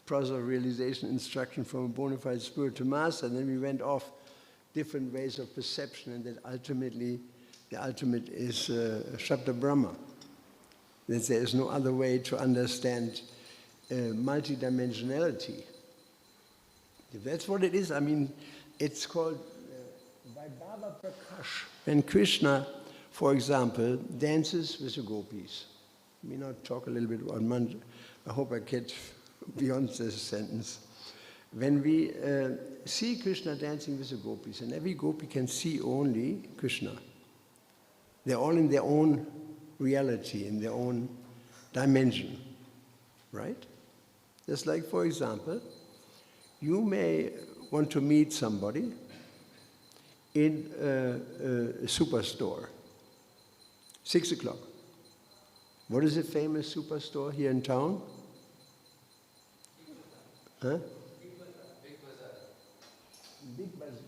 process of realization, instruction from a bona fide spiritual master, and then we went off different ways of perception, and that ultimately, the ultimate is Shabda Brahma. That there is no other way to understand multidimensionality. If that's what it is, I mean, it's called Vaibhava Prakash. When Krishna, for example, dances with the gopis. Let me now talk a little bit about mantra. I hope I get beyond this sentence. When we see Krishna dancing with the gopis, and every gopi can see only Krishna. They're all in their own reality, in their own dimension, right? Just like, for example, you may want to meet somebody in a superstore, 6 o'clock. What is a famous superstore here in town? Huh? Big Bazaar.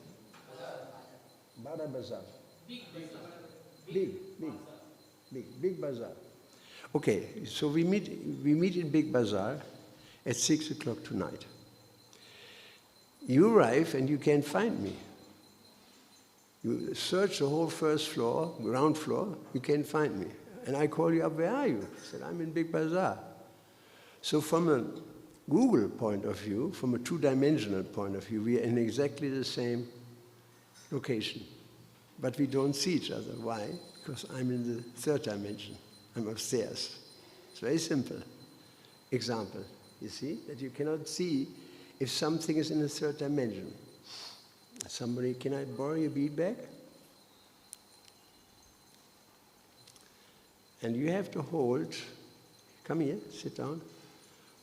Bada Bazaar. Big Bazaar. Okay, so we meet in Big Bazaar at 6 o'clock tonight. You arrive and you can't find me. You search the whole first floor, ground floor, you can't find me. And I call you up, where are you? I said, I'm in Big Bazaar. So from a Google point of view, from a two-dimensional point of view, we are in exactly the same location. But we don't see each other. Why? Because I'm in the third dimension. I'm upstairs. It's very simple. Example, you see, that you cannot see if something is in the third dimension. Somebody, can I borrow your bead bag? And you have to hold, come here, sit down,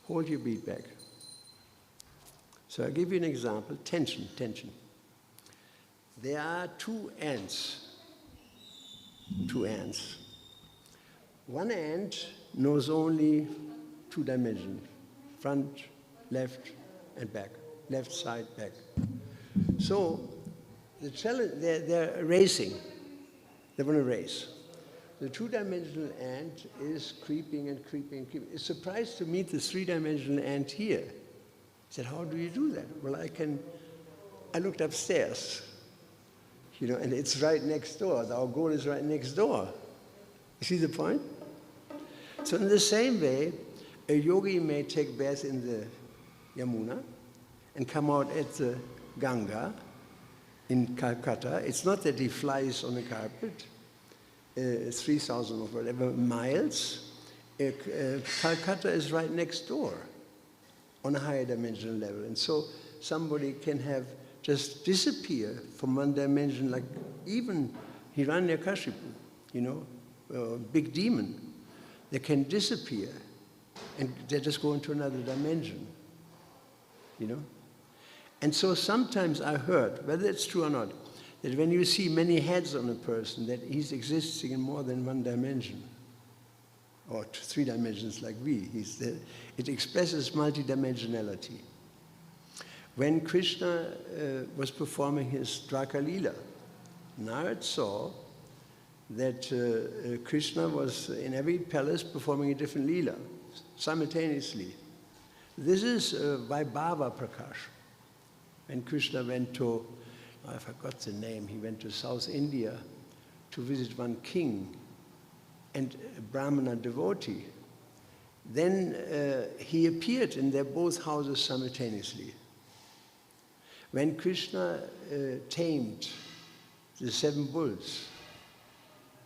hold your bead bag. So I'll give you an example, tension. There are two ants. One ant knows only two dimensions, front, left, and back, left side, back. So the challenge, they're racing. They want to race. The two-dimensional ant is creeping and creeping and creeping. It's surprised to meet the three-dimensional ant here. He said, how do you do that? Well, I looked upstairs, and it's right next door. Our goal is right next door. You see the point? So in the same way, a yogi may take bath in the Yamuna and come out at the Ganga in Calcutta. It's not that he flies on a carpet, 3,000 or whatever miles. Calcutta is right next door on a higher dimensional level. And so somebody can have just disappear from one dimension, like even Hiranyakashipu, big demon. They can disappear and they just go into another dimension, And so sometimes I heard, whether it's true or not, that when you see many heads on a person, that he's existing in more than one dimension, or three dimensions like we. It expresses multidimensionality. When Krishna was performing his Dvaka Lila, Narad saw that Krishna was in every palace performing a different Lila, simultaneously. This is Vaibhava Prakash. When Krishna went to, I forgot the name, he went to South India to visit one king and a Brahmana devotee. Then he appeared in their both houses simultaneously. When Krishna tamed the 7 bulls,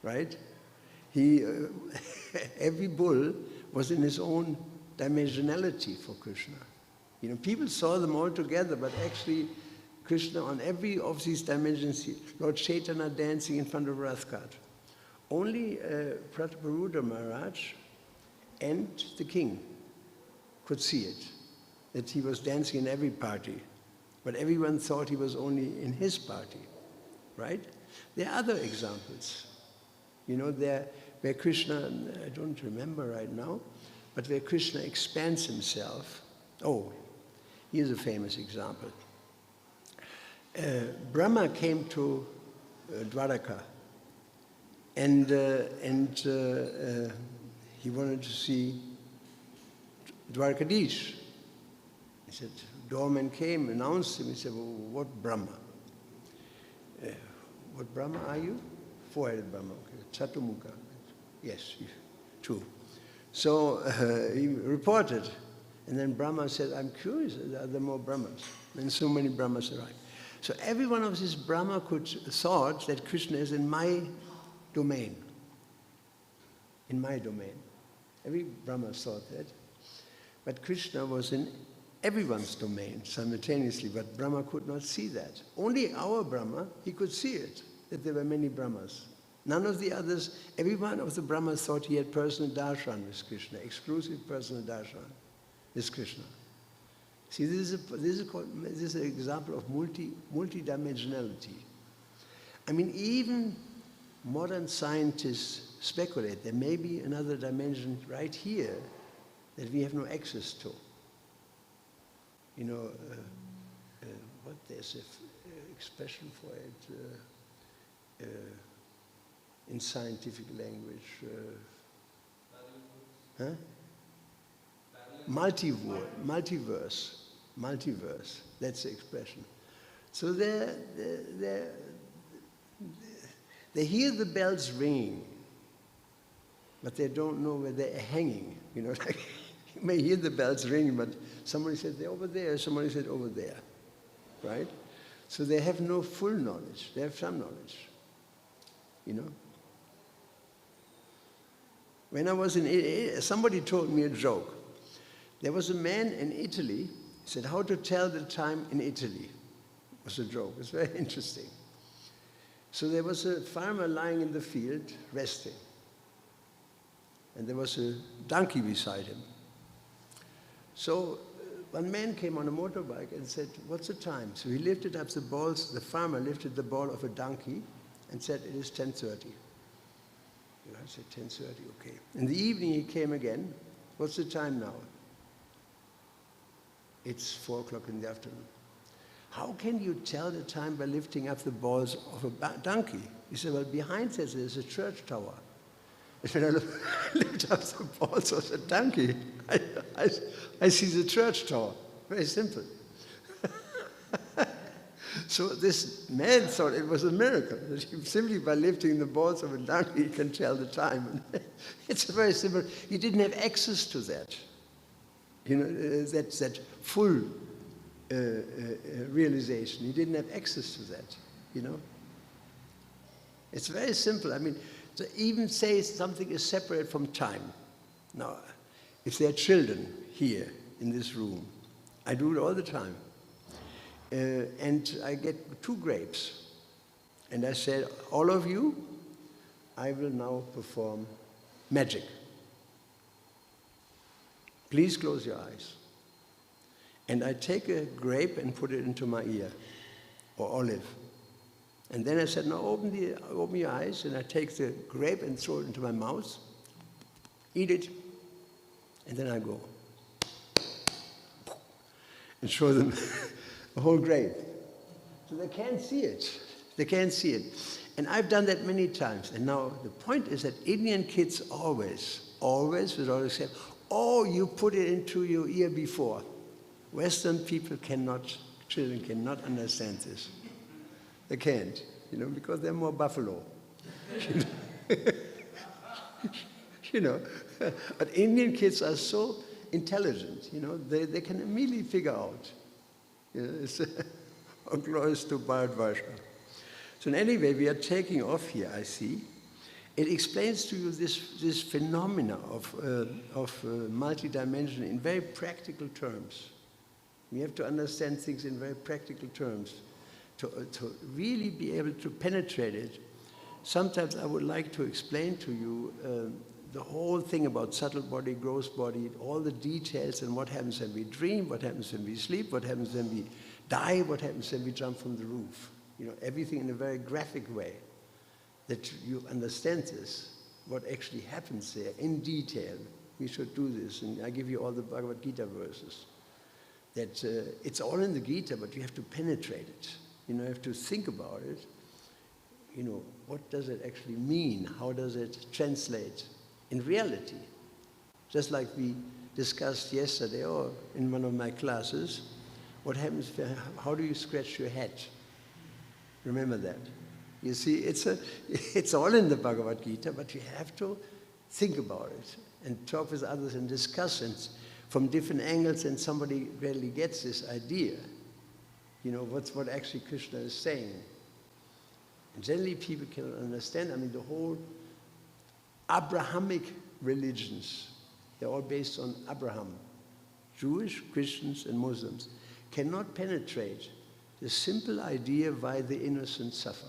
right? Every bull was in his own dimensionality for Krishna. People saw them all together, but actually Krishna on every of these dimensions, Lord Chaitanya dancing in front of Rath cart. Only Prataparudra Maharaj and the king could see it, that he was dancing in every party. But everyone thought he was only in his party, right? There are other examples, where Krishna, I don't remember right now, but where Krishna expands himself. Oh, here's a famous example. Brahma came to Dwaraka, and he wanted to see Dwarkadish. He said, doorman came, announced him. He said, well, what Brahma? What Brahma are you? Four-headed Brahma. Okay. Chatumukha. Yes, true. So he reported. And then Brahma said, I'm curious, are there more Brahmas? And so many Brahmas arrived. So every one of these Brahma thought that Krishna is in my domain. In my domain. Every Brahma thought that. But Krishna was in everyone's domain simultaneously, but Brahma could not see that. Only our Brahma, he could see it, that there were many Brahmas. None of the others, every one of the Brahmas thought he had personal darshan with Krishna, exclusive personal darshan with Krishna. See, this is an example of multidimensionality. I mean, even modern scientists speculate there may be another dimension right here that we have no access to. You know, what there's an expression for it in scientific language. Multiverse. That's the expression. So they hear the bells ringing, but they don't know where they're hanging. You know, like you may hear the bells ringing, but somebody said they're over there, somebody said over there, right? So they have no full knowledge. They have some knowledge, you know. When I was in Italy, somebody told me a joke. There was a man in Italy, he said, how to tell the time in Italy. It was a joke. It was very interesting. So there was a farmer lying in the field, resting. And there was a donkey beside him. So one man came on a motorbike and said, what's the time? So he lifted up the balls, the farmer lifted the ball of a donkey and said, it is 10:30. You know, I said, 10:30, okay. In the evening he came again. What's the time now? It's 4 o'clock in the afternoon. How can you tell the time by lifting up the balls of a donkey? He said, well, behind that there's a church tower. When I lift up the balls of the donkey, I see the church tower. Very simple. So this man thought it was a miracle. That simply by lifting the balls of a donkey, he can tell the time. It's very simple. He didn't have access to that. You know, that full realization. He didn't have access to that, you know. It's very simple. I mean, to even say something is separate from time. Now, if there are children here in this room, I do it all the time. And I get 2 grapes. And I said, all of you, I will now perform magic. Please close your eyes. And I take a grape and put it into my ear, or olive. And then I said, now open your eyes, and I take the grape and throw it into my mouth, eat it, and then I go. And show them the whole grape. So they can't see it. They can't see it. And I've done that many times. And now the point is that Indian kids always, without exception, oh, you put it into your ear before. Western people children cannot understand this. They can't, you know, because they're more buffalo. You know, but Indian kids are so intelligent, you know, they can immediately figure out. You know, it's glorious to Bharadvaja. So in any way, we are taking off here, I see. It explains to you this phenomena of multidimension in very practical terms. We have to understand things in very practical terms to really be able to penetrate it. Sometimes I would like to explain to you the whole thing about subtle body, gross body, all the details and what happens when we dream, what happens when we sleep, what happens when we die, what happens when we jump from the roof. You know, everything in a very graphic way, that you understand this, what actually happens there in detail. We should do this, and I give you all the Bhagavad Gita verses. That it's all in the Gita, but you have to penetrate it. You know, you have to think about it. You know, what does it actually mean? How does it translate in reality? Just like we discussed yesterday or in one of my classes, what happens, how do you scratch your head? Remember that. You see, it's all in the Bhagavad Gita, but you have to think about it and talk with others and discuss it from different angles, and somebody really gets this idea. You know, what actually Krishna is saying. And generally people cannot understand. I mean, the whole Abrahamic religions, they're all based on Abraham. Jewish, Christians, and Muslims cannot penetrate the simple idea why the innocent suffer.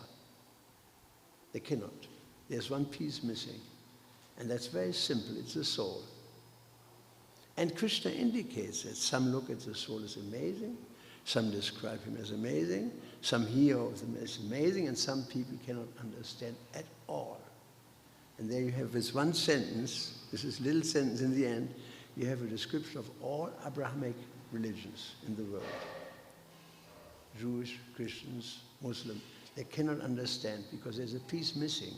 They cannot. There's one piece missing. And that's very simple. It's the soul. And Krishna indicates that some look at the soul as amazing, some describe him as amazing, some hear of him as amazing, and some people cannot understand at all. And there you have this one sentence, this is a little sentence in the end, you have a description of all Abrahamic religions in the world. Jewish, Christians, Muslim, they cannot understand because there's a piece missing.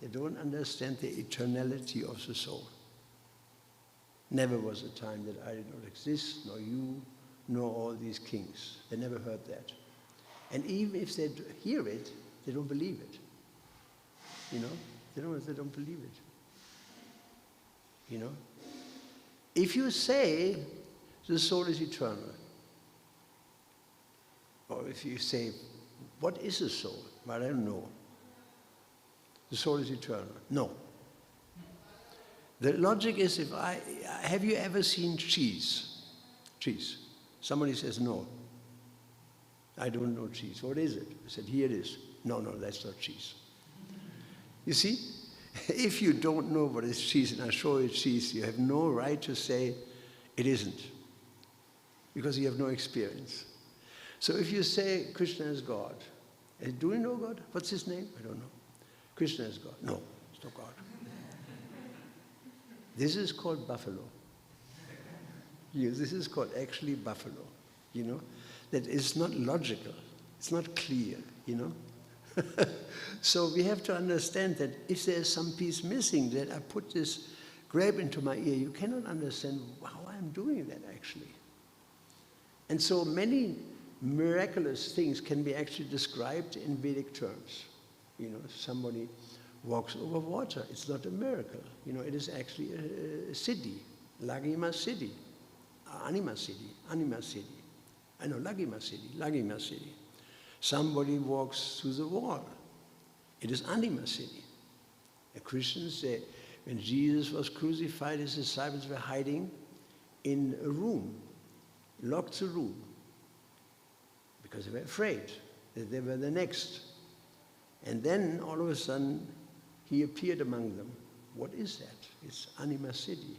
They don't understand the eternality of the soul. Never was a time that I did not exist, nor you, nor all these kings. They never heard that. And even if they hear it, they don't believe it. You know, they don't believe it. You know? If you say the soul is eternal, or if you say, what is a soul? Well, I don't know. The soul is eternal. No. The logic is, have you ever seen cheese? Cheese. Somebody says, no. I don't know cheese. What is it? I said, here it is. No, that's not cheese. You see, if you don't know what is cheese and I show you cheese, you have no right to say it isn't, because you have no experience. So if you say Krishna is God, do you know God? What's his name? I don't know. Krishna is God. No, it's not God. This is called buffalo. This is called actually buffalo, you know. That is not logical. It's not clear, you know. So we have to understand that if there's some piece missing, that I put this grape into my ear, you cannot understand how I'm doing that actually. And so many miraculous things can be actually described in Vedic terms. You know, somebody walks over water. It's not a miracle. You know, it is actually a siddhi, Lagima siddhi, Anima siddhi, Anima siddhi. I know, Lagima siddhi. Somebody walks through the wall. It is Anima siddhi. The Christians say, when Jesus was crucified, his disciples were hiding in a room, locked the room, because they were afraid that they were the next. And then, all of a sudden, he appeared among them. What is that? It's Anima siddhi.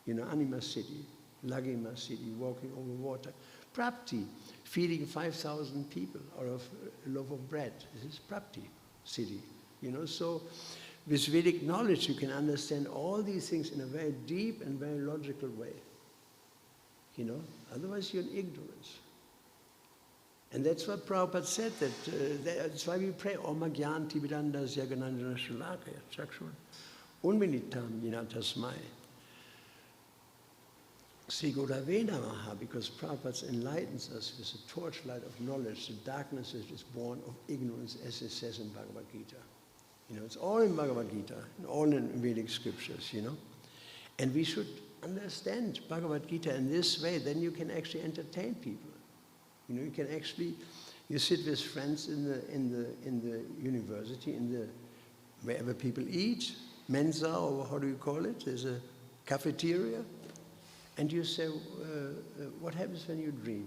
You know, Anima siddhi, Lagima siddhi, walking over water. Prapti, feeding 5,000 people out of a loaf of bread. This is Prapti siddhi. You know, so with Vedic knowledge, you can understand all these things in a very deep and very logical way. You know, otherwise you're in ignorance. And that's what Prabhupada said, that's why we pray, Om Agyanti Vidandas Yaganandana Shulakaya Chakshur Unminitam Yinatasmai Sri Gurave Namaha, because Prabhupada enlightens us with the torchlight of knowledge. The darkness is born of ignorance, as it says in Bhagavad Gita. You know, it's all in Bhagavad Gita, and all in Vedic scriptures, you know. And we should understand Bhagavad Gita in this way, then you can actually entertain people. You know, you can actually, you sit with friends in the university, wherever people eat, mensa, or how do you call it? There's a cafeteria. And you say, what happens when you dream?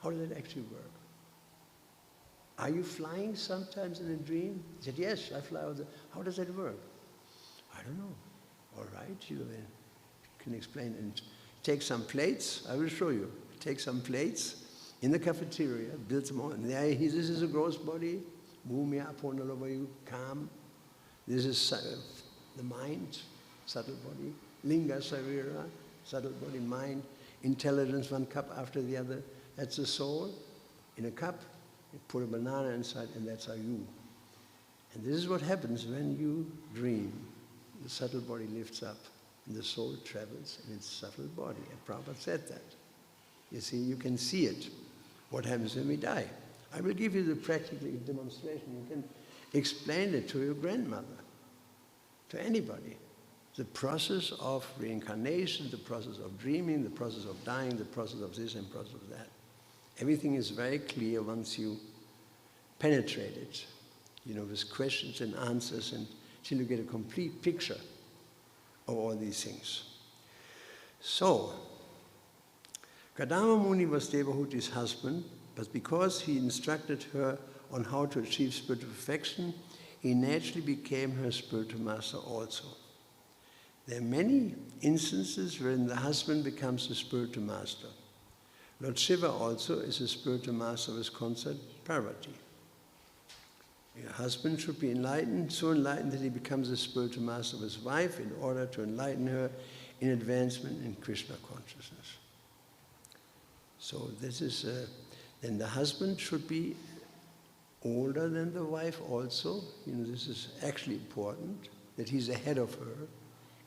How does it actually work? Are you flying sometimes in a dream? He said, yes, I fly. How does that work? I don't know. All right, you can explain. And take some plates. I will show you. Take some plates in the cafeteria, build them on. This is a gross body. Bhumya, Aponalavayu, calm. This is the mind, subtle body. Linga, Sarira, subtle body, mind. Intelligence, one cup after the other. That's the soul. In a cup, you put a banana inside, and that's our you. And this is what happens when you dream. The subtle body lifts up. and the soul travels in its subtle body. And Prabhupada said that. You see, you can see it. What happens when we die? I will give you the practical demonstration. You can explain it to your grandmother, to anybody. The process of reincarnation, the process of dreaming, the process of dying, the process of this and process of that. Everything is very clear once you penetrate it, with questions and answers, until you get a complete picture of all these things. So, Kadama Muni was Devahuti's husband, but because he instructed her on how to achieve spiritual perfection, he naturally became her spiritual master also. There are many instances wherein the husband becomes the spiritual master. Lord Shiva also is a spiritual master of his consort Parvati. Your husband should be enlightened, so enlightened that he becomes the spiritual master of his wife in order to enlighten her in advancement in Krishna consciousness. So this is, then the husband should be older than the wife also. This is actually important, that he's ahead of her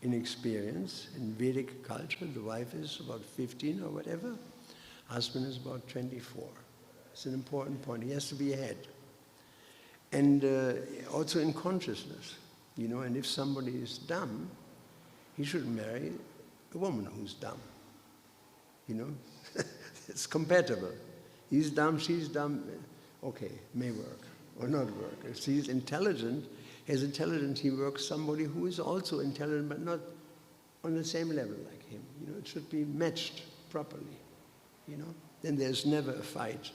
in experience. In Vedic culture, the wife is about 15 or whatever. Husband is about 24. It's an important point. He has to be ahead. And also in consciousness, and if somebody is dumb, he should marry a woman who's dumb. It's compatible. He's dumb, she's dumb, okay, may work or not work. If he's intelligent, has intelligence, he works somebody who is also intelligent but not on the same level like him. It should be matched properly. Then there's never a fight,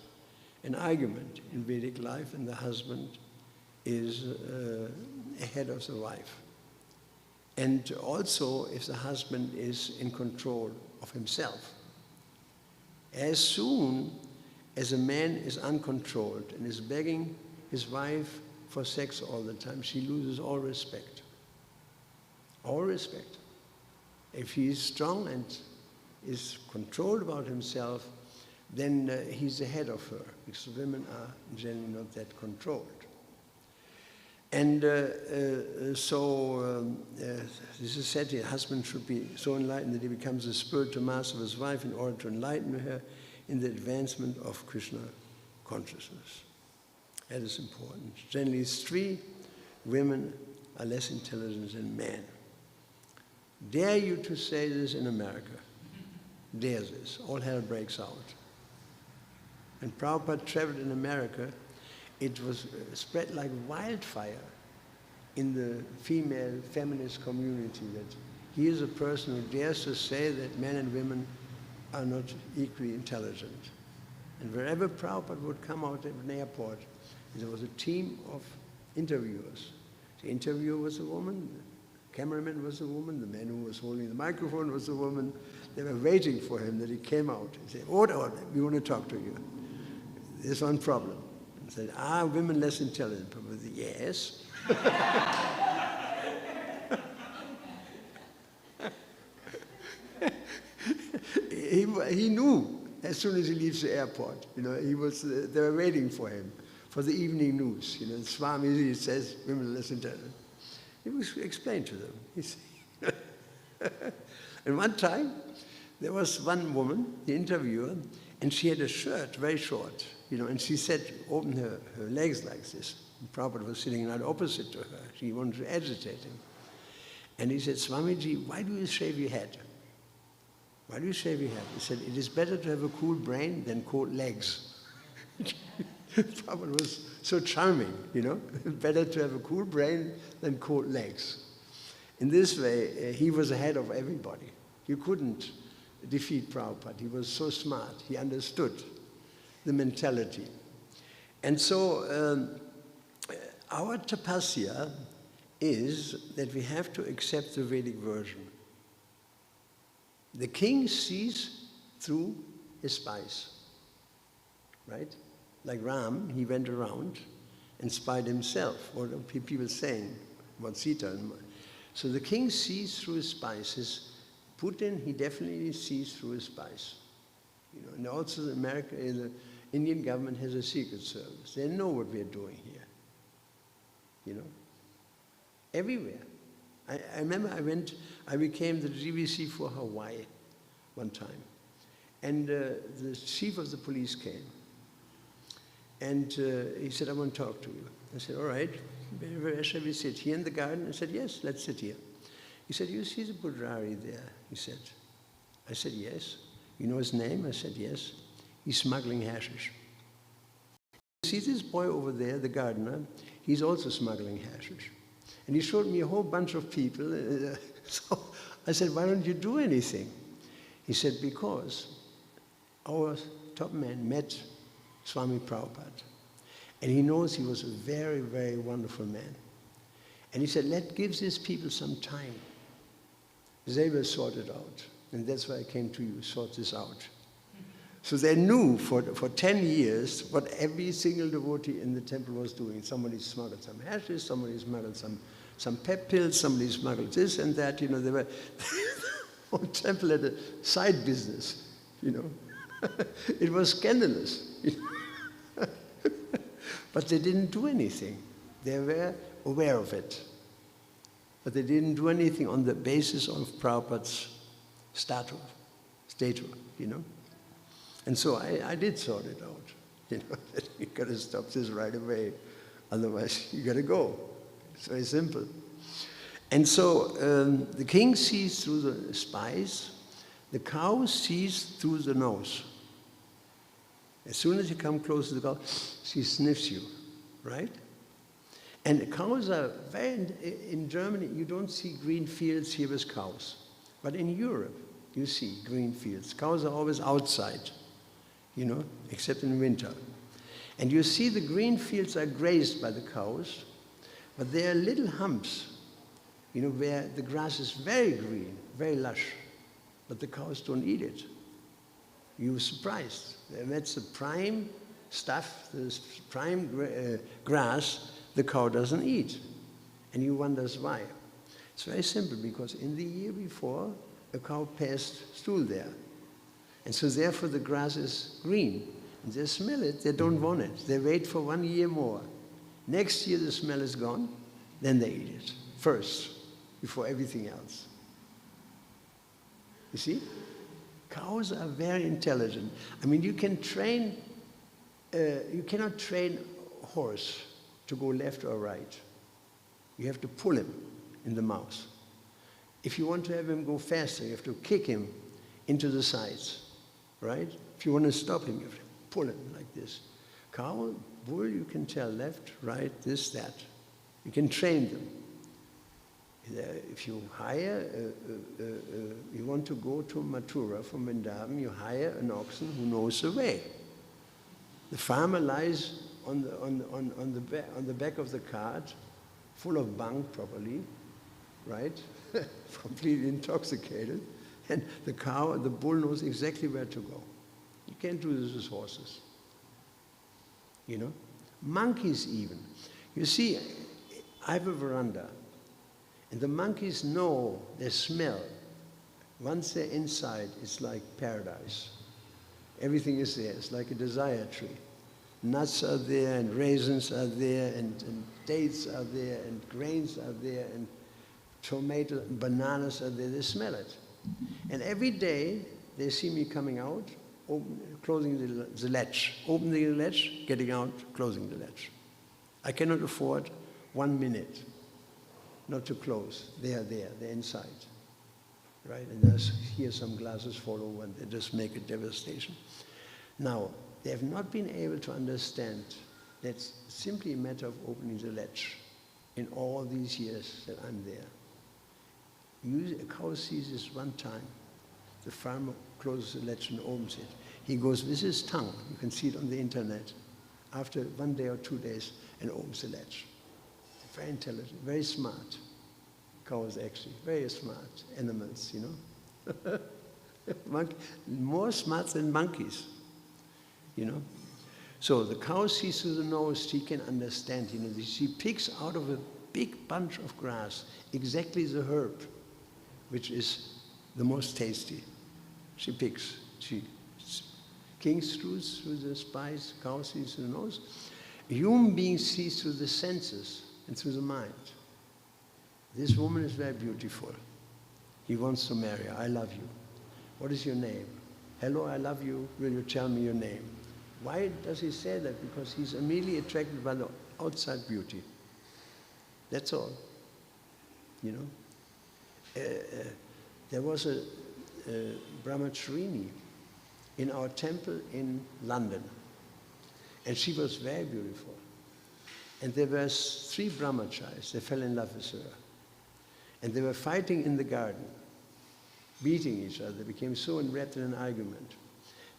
an argument in Vedic life, and the husband is ahead of the wife. And also if the husband is in control of himself. As soon as a man is uncontrolled and is begging his wife for sex all the time, she loses all respect. All respect. If he is strong and is controlled about himself, then he's ahead of her, because women are generally not that controlled. And this is said, the husband should be so enlightened that he becomes the spiritual master of his wife in order to enlighten her in the advancement of Krishna consciousness. That is important. Generally, Stri, women are less intelligent than men. Dare you to say this in America? Dare this. All hell breaks out. When Prabhupada traveled in America, it was spread like wildfire in the female feminist community that he is a person who dares to say that men and women are not equally intelligent. And wherever Prabhupada would come out of an airport, there was a team of interviewers. The interviewer was a woman, the cameraman was a woman, the man who was holding the microphone was a woman. They were waiting for him that he came out. He said, order, we want to talk to you. There's one problem. He said, are women less intelligent? Probably, yes. He knew as soon as he leaves the airport. They were waiting for him for the evening news. Swami says women are less intelligent. It was explained to them. And one time, there was one woman, the interviewer, and she had a shirt, very short, and she said, open her legs like this. And Prabhupada was sitting right opposite to her. She wanted to agitate him. And he said, Swamiji, why do you shave your head? Why do you shave your head? He said, it is better to have a cool brain than cold legs. Prabhupada was so charming, better to have a cool brain than cold legs. In this way, he was ahead of everybody. You couldn't defeat Prabhupada. He was so smart. He understood the mentality. And so our tapasya is that we have to accept the Vedic version. The king sees through his spies, right? Like Ram, he went around and spied himself. What are people saying about Sita? So the king sees through his spies. His Putin, he definitely sees through his spies. And also the Indian government has a secret service. They know what we are doing here. Everywhere. I remember I became the GBC for Hawaii one time. And the chief of the police came. And he said, I want to talk to you. I said, all right, where shall we sit? Here in the garden? I said, yes, let's sit here. He said, you see the Pujari there? He said. I said, yes. You know his name? I said, yes. He's smuggling hashish. You see this boy over there, the gardener? He's also smuggling hashish. And he showed me a whole bunch of people. So I said, why don't you do anything? He said, because our top man met Swami Prabhupada. And he knows he was a very, very wonderful man. And he said, give these people some time. They will sort it out. And that's why I came to you, sort this out. So they knew for 10 years what every single devotee in the temple was doing. Somebody smuggled some hashish, somebody smuggled some pep pills, somebody smuggled this and that. You know, they were the whole temple had a side business, you know. It was scandalous. But they didn't do anything. They were aware of it. But they didn't do anything on the basis of Prabhupada's statute, you know. And so I did sort it out, you know, that you got to stop this right away, otherwise you got to go. It's very simple. And so the king sees through the spies, the cow sees through the nose. As soon as you come close to the cow, she sniffs you, right? And cows are in Germany, you don't see green fields here with cows. But in Europe, you see green fields. Cows are always outside, you know, except in winter. And you see the green fields are grazed by the cows, but there are little humps, you know, where the grass is very green, very lush, but the cows don't eat it. You're surprised. That's the prime stuff, the prime grass the cow doesn't eat. And you wonder why. It's very simple, because in the year before, a cow passed through there. And so therefore the grass is green. And they smell it, they don't want it. They wait for 1 year more. Next year the smell is gone, then they eat it first, before everything else. You see? Cows are very intelligent. I mean, you cannot train a horse to go left or right. You have to pull him in the mouth. If you want to have him go faster, you have to kick him into the sides, right? If you want to stop him, you have to pull him like this. Cow, bull, you can tell left, right, this, that. You can train them. If you hire, you want to go to Mathura from Vrindavan, you hire an oxen who knows the way. The farmer lies on the back of the cart, full of bung probably, right? Completely intoxicated. And the bull knows exactly where to go. You can't do this with horses. You know? Monkeys even. You see, I have a veranda. And the monkeys know, they smell. Once they're inside, it's like paradise. Everything is there. It's like a desire tree. Nuts are there, and raisins are there, and dates are there, and grains are there, and tomato, bananas are there. They smell it. And every day, they see me coming out, closing the latch. Opening the latch, getting out, closing the latch. I cannot afford 1 minute not to close. They are there, they're inside. Right? And there's here some glasses fall over and they just make a devastation. Now, they have not been able to understand that it's simply a matter of opening the latch in all these years that I'm there. A cow sees this one time. The farmer closes the latch and opens it. He goes with his tongue, you can see it on the internet, after 1 day or 2 days, and opens the latch. Very intelligent, very smart. Cows actually, very smart animals, you know. More smart than monkeys, you know. So the cow sees through the nose, she can understand, you know. She picks out of a big bunch of grass exactly the herb, which is the most tasty. She picks, king sees through the spice, cow sees through the nose. A human being sees through the senses and through the mind. This woman is very beautiful. He wants to marry her. I love you. What is your name? Hello, I love you. Will you tell me your name? Why does he say that? Because he's immediately attracted by the outside beauty. That's all. You know? There was a brahmacharini in our temple in London. And she was very beautiful. And there were 3 brahmacharis. They fell in love with her. And they were fighting in the garden, beating each other. They became so enwrapped in an argument.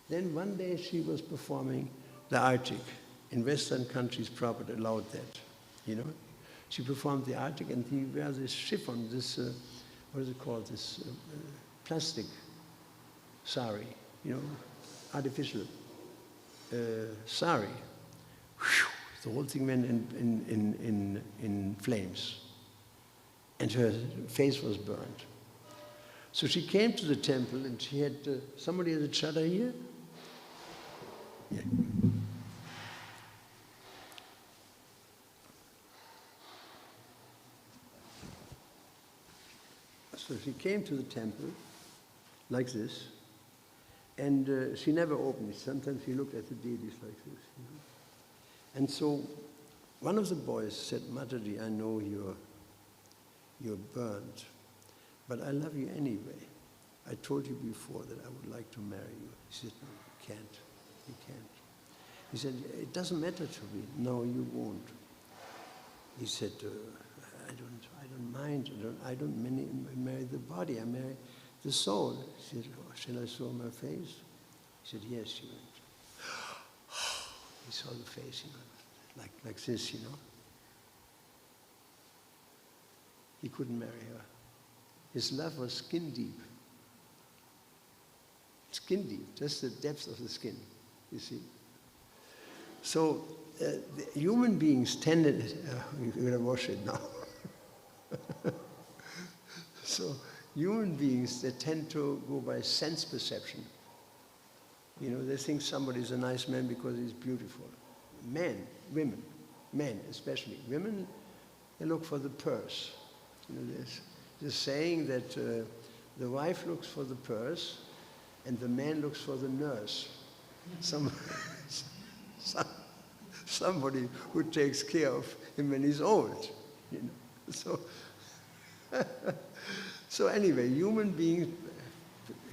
Then one day she was performing the Arctic. In Western countries, proper allowed that, you know. She performed the Arctic, and he wears this chiffon, this, what is it called, this plastic sari, you know, artificial sari. Whew, the whole thing went in flames. And her face was burned. So she came to the temple, and she had, somebody has a shutter here? Yeah. So she came to the temple, like this, and she never opened it. Sometimes she looked at the deities like this. You know? And so one of the boys said, Mataji, I know you're burned, but I love you anyway. I told you before that I would like to marry you. He said, no, you can't. You can't. He said, it doesn't matter to me. No, you won't. He said, I don't mind. I don't marry the body. I marry the soul. He said, oh, shall I show my face? He said, yes. She went. He saw the face, you know, like this, you know. He couldn't marry her. His love was skin deep. Skin deep, just the depth of the skin, you see. So the human beings tended, you're going to wash it now. So human beings, they tend to go by sense perception. You know, they think somebody is a nice man because he's beautiful. Men, women, men especially. Women, they look for the purse. You know, there's this saying that the wife looks for the purse and the man looks for the nurse. Somebody who takes care of him when he's old. You know? So anyway, human beings,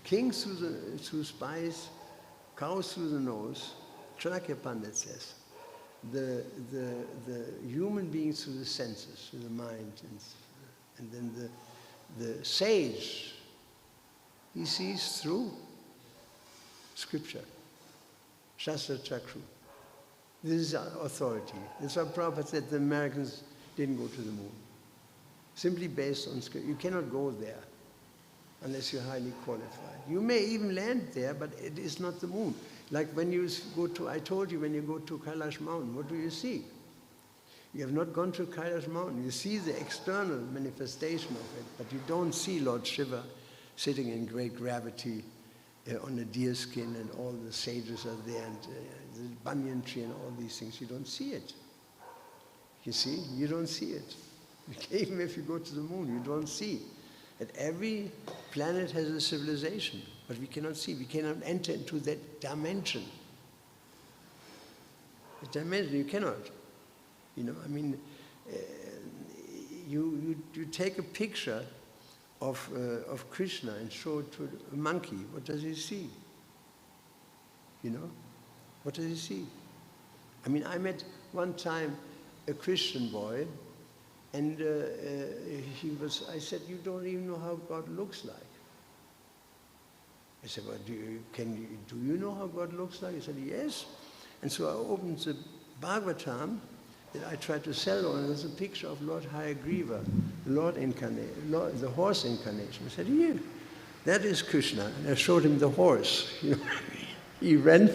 kings through spies, cows through the nose, Chanakya Pandit says. The human beings through the senses, through the mind, and then the sage, he sees through scripture, Shastra Chakru. This is our authority. That's why Prabhupada said the Americans didn't go to the moon. Simply based on scripture. You cannot go there unless you're highly qualified. You may even land there, but it is not the moon. Like when you go to, I told you, when you go to Kailash Mountain, what do you see? You have not gone to Kailash Mountain. You see the external manifestation of it, but you don't see Lord Shiva sitting in great gravity on a deer skin, and all the sages are there, and the banyan tree and all these things. You don't see it. You see? You don't see it. Even if you go to the moon, you don't see. That every planet has a civilization, but we cannot see. We cannot enter into that dimension. The dimension, you cannot. You know, I mean, you take a picture of Krishna and show it to a monkey. What does he see? You know? What does he see? I mean, I met one time a Christian boy, and I said, you don't even know how God looks like. I said, well, do you know how God looks like? He said, yes. And so I opened the Bhagavatam that I tried to sell on, and there's a picture of Lord Hayagriva, the horse incarnation. I said, here, that is Krishna. And I showed him the horse. You know, he ran.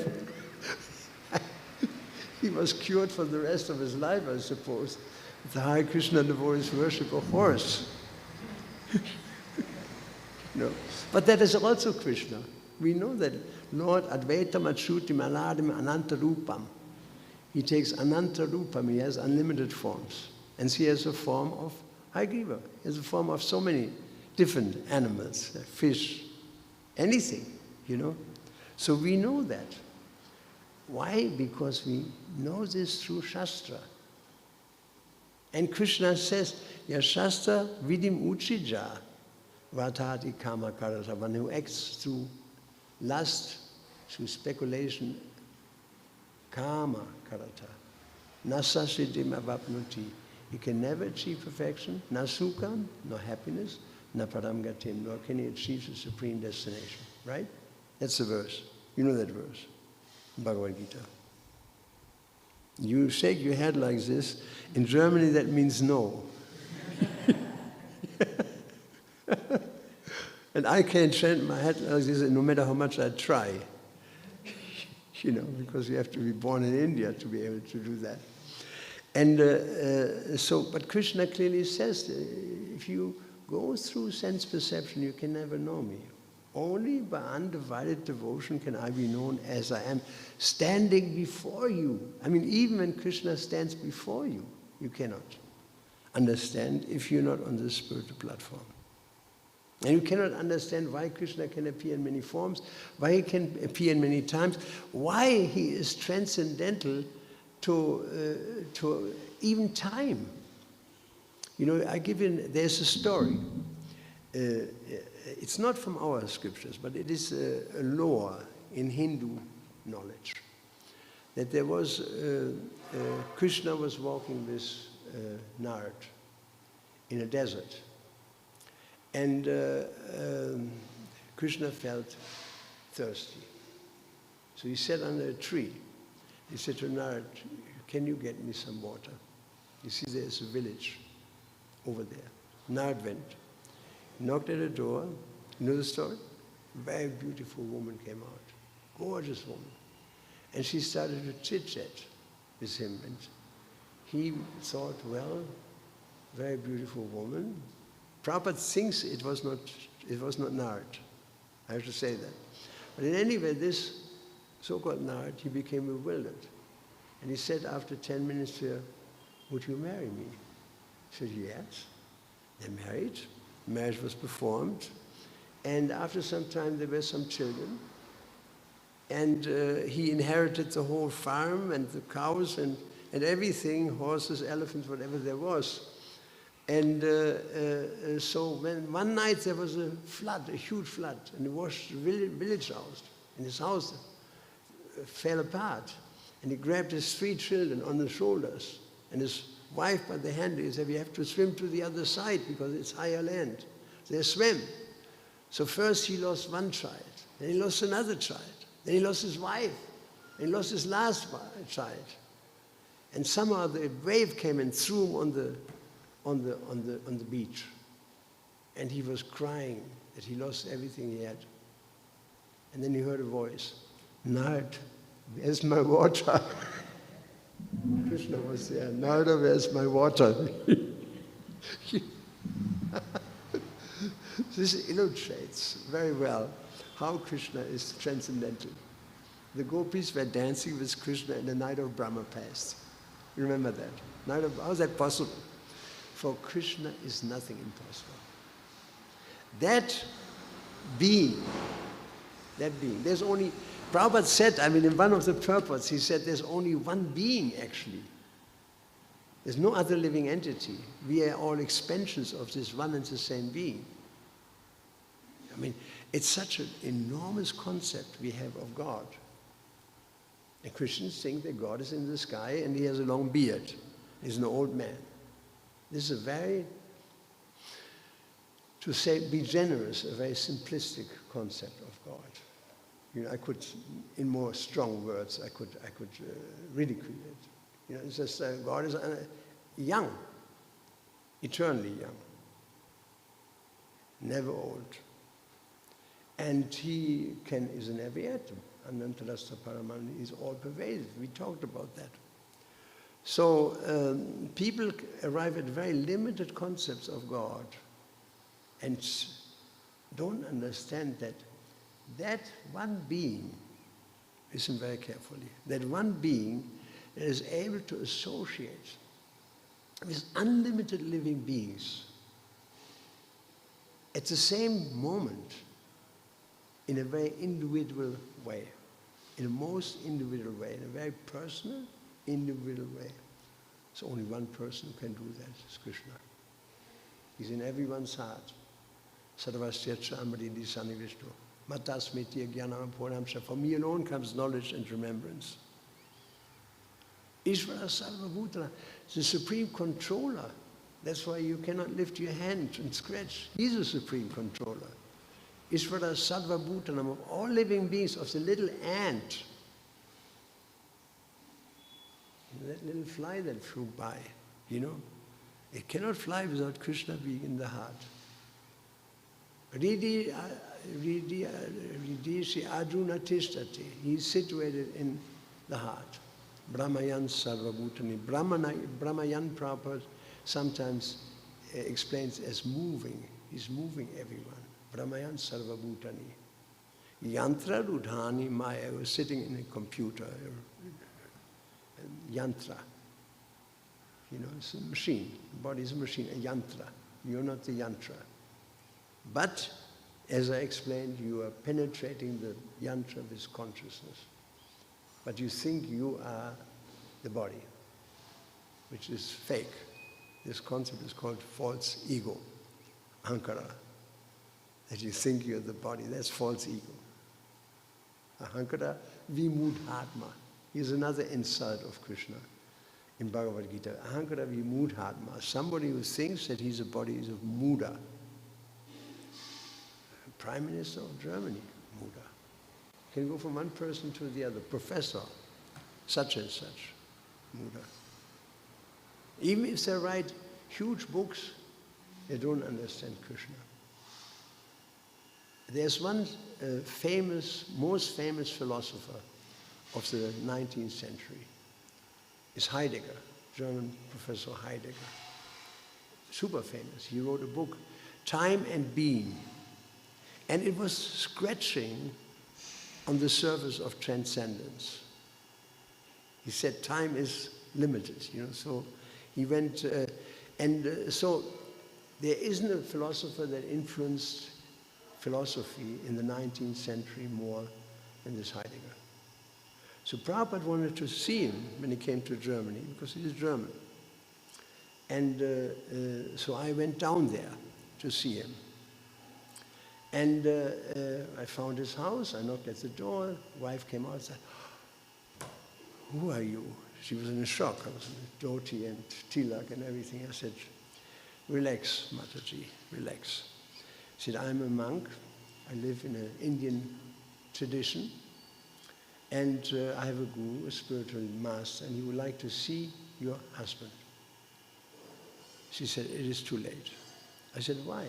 He was cured for the rest of his life, I suppose. The Hare Krishna devotees worship a horse. No. But that is also Krishna. We know that Lord Advaitam Achyutim Anadim Ananta Rupam. He takes Ananta Rupam, he has unlimited forms. And he has a form of Haigriva is a form of so many different animals, fish, anything, you know. So we know that. Why? Because we know this through Shastra. And Krishna says, Ya Shastra vidim uchija vatati kama karata. One who acts through lust, through speculation, kama karata. Nasasiddhim avapnuti. He can never achieve perfection, na sukham, no happiness, na param gatim, nor can he achieve the supreme destination. Right? That's the verse. You know that verse in Bhagavad Gita. You shake your head like this. In Germany, that means no. And I can't shake my head like this no matter how much I try. You know, because you have to be born in India to be able to do that. And but Krishna clearly says, if you go through sense perception, you can never know me. Only by undivided devotion can I be known as I am, standing before you. I mean, even when Krishna stands before you, you cannot understand if you're not on the spiritual platform. And you cannot understand why Krishna can appear in many forms, why he can appear in many times, why he is transcendental to even time. You know, there's a story. It's not from our scriptures, but it is a lore in Hindu knowledge. That there was, Krishna was walking with Narad in a desert. And Krishna felt thirsty. So he sat under a tree. He said to Narad, can you get me some water? You see, there's a village over there. Narad went, knocked at a door. You know the story? A very beautiful woman came out, gorgeous woman. And she started to chit-chat with him. And he thought, well, very beautiful woman. Prabhupada thinks it was not Narad. I have to say that. But in any way, this so-called Narad, he became bewildered. And he said after 10 minutes to her, would you marry me? She said, yes. They married. Marriage was performed. And after some time, there were some children. And he inherited the whole farm and the cows and everything, horses, elephants, whatever there was. And so when one night there was a flood, a huge flood, and it washed the village out. And his house fell apart. And he grabbed his 3 children on the shoulders and his wife by the hand. He said, we have to swim to the other side because it's higher land. They swam. So first he lost one child, then he lost another child, then he lost his wife, and he lost his last child. And somehow the wave came and threw him on the beach. And he was crying that he lost everything he had. And then he heard a voice, Narad, where's my water? Krishna was there, Narada, where's my water? This illustrates very well how Krishna is transcendental. The gopis were dancing with Krishna in the night of Brahma passed. You remember that? How is that possible? For Krishna is nothing impossible. That being, there's only, Prabhupada said, I mean, in one of the purports, he said there's only one being actually. There's no other living entity. We are all expansions of this one and the same being. I mean, it's such an enormous concept we have of God. And Christians think that God is in the sky and he has a long beard. He's an old man. This is a very, to say, be generous, a very simplistic concept of God. You know, I could, in more strong words, I could ridicule it. You know, it's just God is young, eternally young, never old. And he is in every atom. Anantarasta Paramani is all pervasive. We talked about that. So people arrive at very limited concepts of God and don't understand that that one being, listen very carefully, that one being is able to associate with unlimited living beings at the same moment, in a very individual way, in a most individual way, in a very personal, individual way. There's only one person who can do that, it's Krishna. He's in everyone's heart. Sarvasya Amriti Sanivishnu. Matasmiti Jnanam Puramsha. From me alone comes knowledge and remembrance. Ishvara Sarvabhutana, the supreme controller. That's why you cannot lift your hand and scratch. He's the supreme controller. Ishvara Sarvabhutanam, of all living beings, of the little ant. That little fly that flew by, you know, it cannot fly without Krishna being in the heart. Riddhi Arjuna Tishtati, he is situated in the heart. Brahmayan Sarvabhutani. Brahmayan Prabhupada sometimes explains as moving. He's moving everyone. Brahmayan Sarvabhutani. Yantra Rudhani Maya was sitting in a computer. Yantra. You know, it's a machine. The body is a machine, a yantra. You're not the yantra. But, as I explained, you are penetrating the yantra with consciousness. But you think you are the body, which is fake. This concept is called false ego, ahankara. That you think you're the body, that's false ego. Ahankara vimudhatma. Here's another insult of Krishna in Bhagavad Gita. Ahankara vimudhatma. Somebody who thinks that he's a body is of Muda. Prime Minister of Germany, Muda. Can go from one person to the other. Professor, such and such, Muda. Even if they write huge books, they don't understand Krishna. There's one most famous philosopher of the 19th century. It's Heidegger, German professor Heidegger. Super famous. He wrote a book, Time and Being. And it was scratching on the surface of transcendence. He said time is limited, you know, so he went, so there isn't a philosopher that influenced philosophy in the 19th century more than this Heidegger. So Prabhupada wanted to see him when he came to Germany, because he is German. And so I went down there to see him. And I found his house, I knocked at the door, wife came out and said, "Who are you?" She was in a shock. I was in a dhoti and tilak and everything. I said, "Relax, Mataji, relax." She said, "I'm a monk, I live in an Indian tradition, and I have a guru, a spiritual master, and he would like to see your husband." She said, "It is too late." I said, "Why?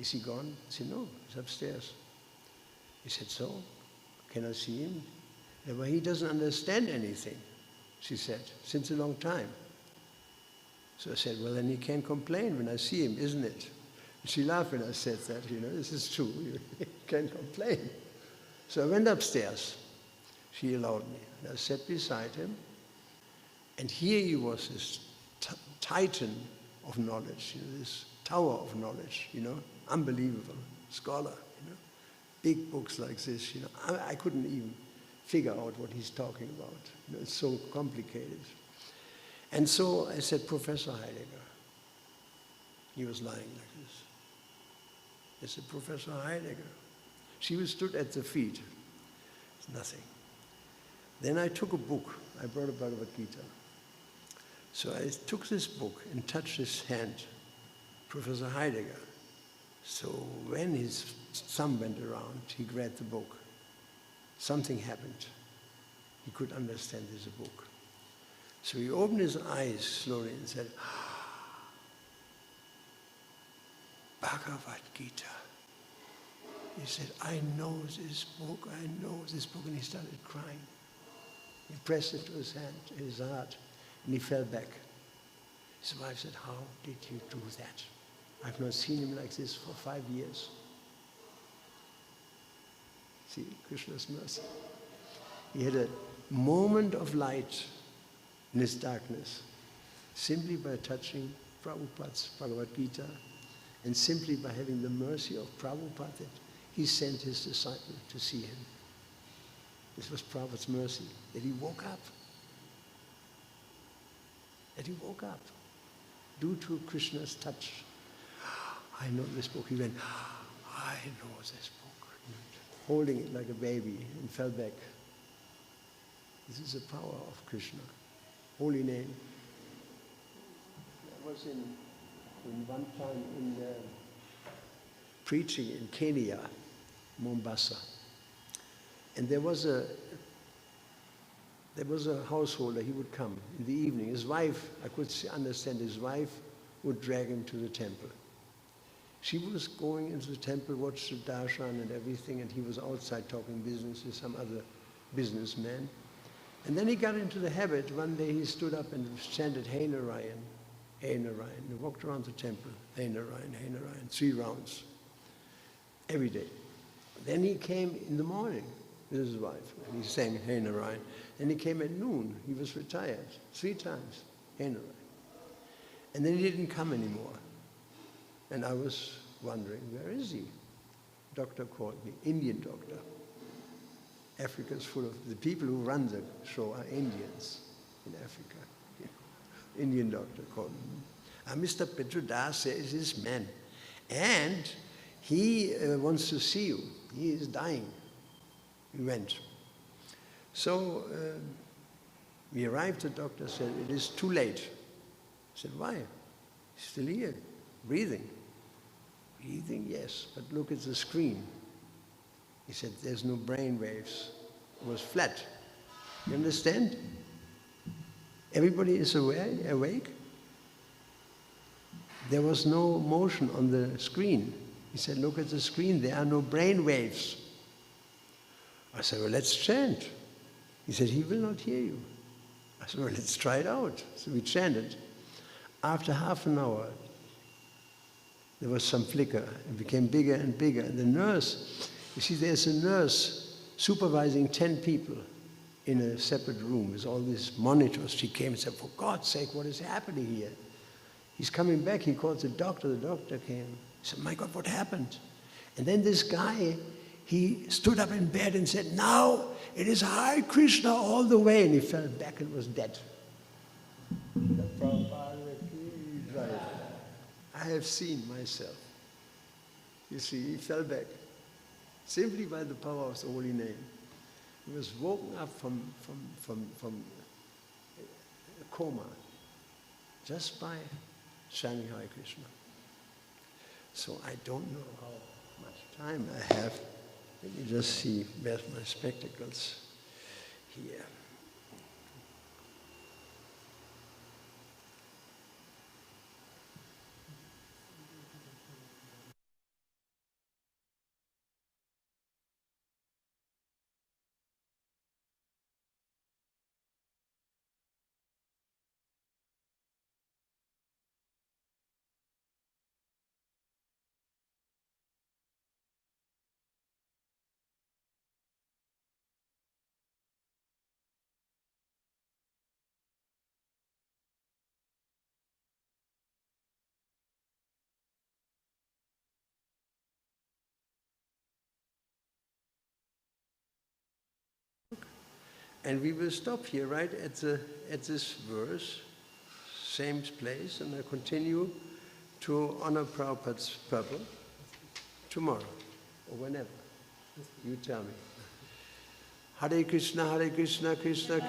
Is he gone?" I said, "No, he's upstairs." He said, "So, can I see him?" "Well, he doesn't understand anything," she said, "since a long time." So I said, "Well, then he can't complain when I see him, isn't it?" She laughed when I said that, you know, this is true, you can't complain. So I went upstairs. She allowed me. And I sat beside him, and here he was, this titan of knowledge, you know, this tower of knowledge, you know, unbelievable scholar, you know, big books like this, you know. I couldn't even figure out what he's talking about. You know, it's so complicated. And so I said, "Professor Heidegger." He was lying like this. I said, "Professor Heidegger." She was stood at the feet. It's nothing. Then I took a book. I brought a Bhagavad Gita. So I took this book and touched his hand, Professor Heidegger. So when his thumb went around, he grabbed the book. Something happened. He could understand this book. So he opened his eyes slowly and said, "Bhagavad Gita." He said, "I know this book, I know this book," and he started crying. He pressed it to his hand, his heart, and he fell back. His wife said, "How did you do that? I've not seen him like this for 5 years." See, Krishna's mercy. He had a moment of light in his darkness, simply by touching Prabhupada's Bhagavad Gita And simply by having the mercy of Prabhupada, he sent his disciple to see him. This was Prabhupada's mercy, that he woke up. That he woke up. Due to Krishna's touch. I know this book. He went, I know this book. Holding it like a baby and fell back. This is the power of Krishna. Holy name. I was in one time in preaching in Kenya, Mombasa. And there was a householder, he would come in the evening. His wife, I could understand, his wife would drag him to the temple. She was going into the temple, watched the darshan and everything, and he was outside talking business with some other businessman. And then he got into the habit. One day he stood up and chanted, Hey Narayan, Hey Narayan. He walked around the temple, Hey Narayan, Hey Narayan, 3 rounds, every day. Then he came in the morning with his wife, and he sang Hey Narayan. Then he came at noon, he was retired, 3 times, Hey Narayan. And then he didn't come anymore. And I was wondering, where is he? Doctor called me, Indian doctor. Africa is full of, the people who run the show are Indians in Africa. Indian doctor called me. Mr. Prithu Das is his man. And he wants to see you. He is dying. We went. So we arrived, the doctor said, it is too late. I said, why? He's still here, breathing. Breathing, yes, but look at the screen. He said, there's no brain waves. It was flat. You understand? Everybody is awake? There was no motion on the screen. He said, look at the screen, there are no brain waves. I said, well, let's chant. He said, he will not hear you. I said, well, let's try it out. So we chanted. After half an hour, there was some flicker. It became bigger and bigger. And the nurse, you see, there's a nurse supervising 10 people in a separate room with all these monitors. She came and said, for God's sake, what is happening here? He's coming back. He called the doctor. The doctor came. He said, my God, what happened? And then this guy, he stood up in bed and said, now it is Hare Krishna all the way. And he fell back and was dead. I have seen myself. You see, he fell back simply by the power of the holy name. He was woken up from a coma just by chanting Hare Krishna. So I don't know how much time I have. Let me just see, where's my spectacles? Here. And we will stop here, right, at this verse, same place, and I continue to honor Prabhupada's purple tomorrow, or whenever. You tell me. Hare Krishna, Krishna Krishna,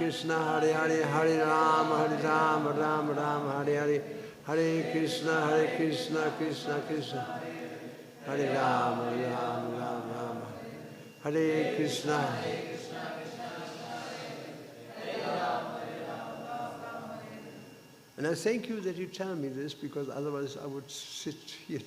Hare Hare, Hare Ram, Ram Ram, Hare Hare, Hare Krishna, Krishna Krishna, Hare Ram, Ram Ram, Hare Krishna. And I thank you that you tell me this, because otherwise I would sit here